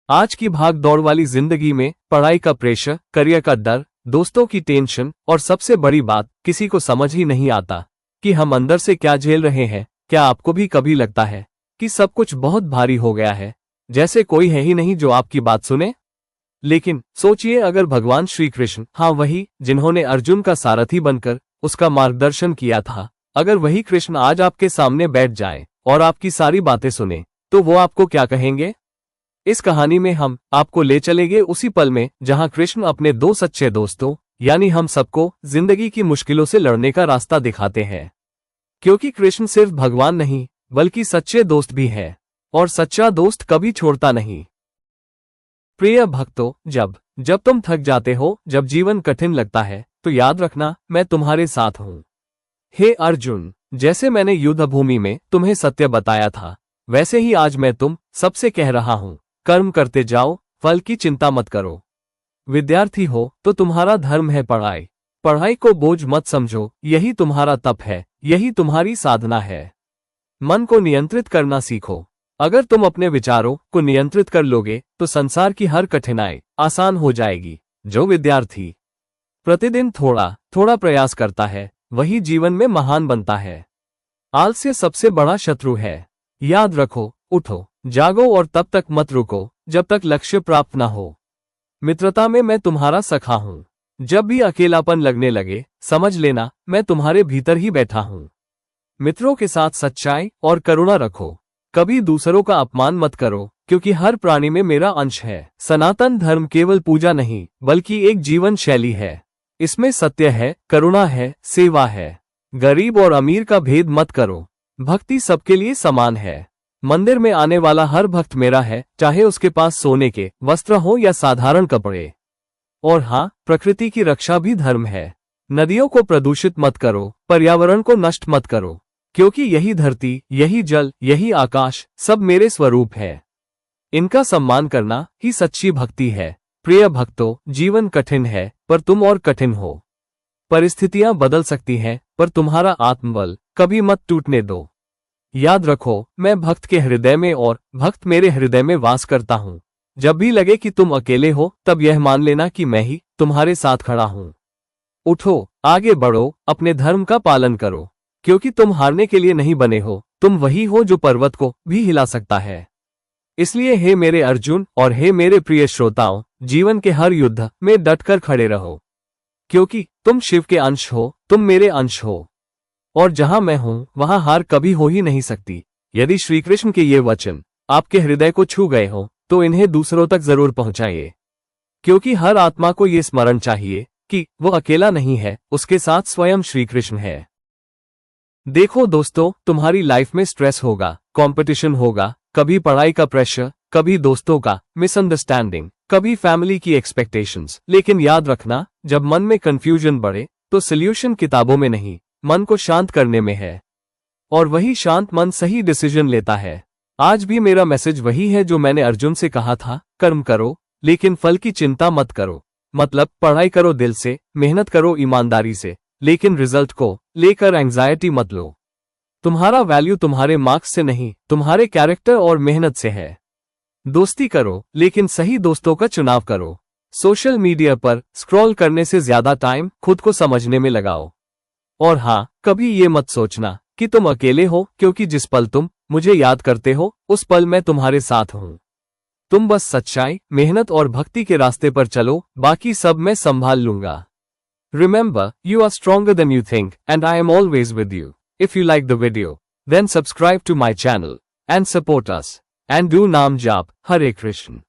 आज की भाग दौड़ वाली जिंदगी में पढ़ाई का प्रेशर, करियर का डर, दोस्तों की टेंशन और सबसे बड़ी बात, किसी को समझ ही नहीं आता कि हम अंदर से क्या झेल रहे हैं। क्या आपको भी कभी लगता है कि सब कुछ बहुत भारी हो गया है, जैसे कोई है ही नहीं जो आपकी बात सुने? लेकिन सोचिए, अगर भगवान श्री कृष्ण, हाँ वही जिन्होंने अर्जुन का सारथी बनकर उसका मार्गदर्शन किया था, अगर वही कृष्ण आज आपके सामने बैठ जाए और आपकी सारी बातें सुने, तो वो आपको क्या कहेंगे? इस कहानी में हम आपको ले चलेंगे उसी पल में जहां कृष्ण अपने दो सच्चे दोस्तों यानी हम सबको जिंदगी की मुश्किलों से लड़ने का रास्ता दिखाते हैं। क्योंकि कृष्ण सिर्फ भगवान नहीं बल्कि सच्चे दोस्त भी है, और सच्चा दोस्त कभी छोड़ता नहीं। प्रिय भक्तों, जब तुम थक जाते हो, जब जीवन कठिन लगता है, तो याद रखना, मैं तुम्हारे साथ हूं। हे अर्जुन, जैसे मैंने युद्ध भूमि में तुम्हें सत्य बताया था, वैसे ही आज मैं तुम सबसे कह रहा हूं, कर्म करते जाओ, फल की चिंता मत करो। विद्यार्थी हो तो तुम्हारा धर्म है पढ़ाई। पढ़ाई को बोझ मत समझो, यही तुम्हारा तप है, यही तुम्हारी साधना है। मन को नियंत्रित करना सीखो। अगर तुम अपने विचारों को नियंत्रित कर लोगे तो संसार की हर कठिनाई आसान हो जाएगी। जो विद्यार्थी प्रतिदिन थोड़ा थोड़ा प्रयास करता है, वही जीवन में महान बनता है। आलस्य सबसे बड़ा शत्रु है। याद रखो, उठो, जागो और तब तक मत रुको जब तक लक्ष्य प्राप्त न हो। मित्रता में मैं तुम्हारा सखा हूं। जब भी अकेलापन लगने लगे, समझ लेना मैं तुम्हारे भीतर ही बैठा हूं। मित्रों के साथ सच्चाई और करुणा रखो। कभी दूसरों का अपमान मत करो, क्योंकि हर प्राणी में मेरा अंश है। सनातन धर्म केवल पूजा नहीं बल्कि एक जीवन शैली है। इसमें सत्य है, करुणा है, सेवा है। गरीब और अमीर का भेद मत करो। भक्ति सबके लिए समान है। मंदिर में आने वाला हर भक्त मेरा है, चाहे उसके पास सोने के वस्त्र हो या साधारण कपड़े। और हाँ, प्रकृति की रक्षा भी धर्म है। नदियों को प्रदूषित मत करो, पर्यावरण को नष्ट मत करो, क्योंकि यही धरती, यही जल, यही आकाश सब मेरे स्वरूप है। इनका सम्मान करना ही सच्ची भक्ति है। प्रिय भक्तों, जीवन कठिन है पर तुम और कठिन हो। परिस्थितियां बदल सकती हैं, पर तुम्हारा आत्मबल कभी मत टूटने दो। याद रखो, मैं भक्त के हृदय में और भक्त मेरे हृदय में वास करता हूँ। जब भी लगे कि तुम अकेले हो, तब यह मान लेना कि मैं ही तुम्हारे साथ खड़ा हूँ। उठो, आगे बढ़ो, अपने धर्म का पालन करो, क्योंकि तुम हारने के लिए नहीं बने हो। तुम वही हो जो पर्वत को भी हिला सकता है। इसलिए हे मेरे अर्जुन और हे मेरे प्रिय श्रोताओं, जीवन के हर युद्ध में डटकर खड़े रहो, क्योंकि तुम शिव के अंश हो, तुम मेरे अंश हो, और जहां मैं हूं वहां हार कभी हो ही नहीं सकती। यदि श्री कृष्ण के ये वचन आपके हृदय को छू गए हो, तो इन्हें दूसरों तक जरूर पहुंचाइए, क्योंकि हर आत्मा को ये स्मरण चाहिए कि वो अकेला नहीं है, उसके साथ स्वयं श्री कृष्ण है। देखो दोस्तों, तुम्हारी लाइफ में स्ट्रेस होगा, कंपटीशन होगा, कभी पढ़ाई का प्रेशर, कभी दोस्तों का मिसअंडरस्टैंडिंग, कभी फैमिली की एक्सपेक्टेशंस। लेकिन याद रखना, जब मन में कंफ्यूजन बढ़े तो सोल्यूशन किताबों में नहीं, मन को शांत करने में है। और वही शांत मन सही डिसीजन लेता है। आज भी मेरा मैसेज वही है जो मैंने अर्जुन से कहा था, कर्म करो लेकिन फल की चिंता मत करो। मतलब पढ़ाई करो दिल से, मेहनत करो ईमानदारी से, लेकिन रिजल्ट को लेकर एंजाइटी मत लो। तुम्हारा वैल्यू तुम्हारे मार्क्स से नहीं, तुम्हारे कैरेक्टर और मेहनत से है। दोस्ती करो लेकिन सही दोस्तों का चुनाव करो। सोशल मीडिया पर स्क्रॉल करने से ज्यादा टाइम खुद को समझने में लगाओ। और हाँ, कभी ये मत सोचना कि तुम अकेले हो, क्योंकि जिस पल तुम मुझे याद करते हो, उस पल मैं तुम्हारे साथ हूं। तुम बस सच्चाई, मेहनत और भक्ति के रास्ते पर चलो, बाकी सब मैं संभाल लूंगा। Remember, you are stronger than you think, and I am always with you. If you like the video, then subscribe to my channel and support us. And do Naam Jap, Hare Krishna.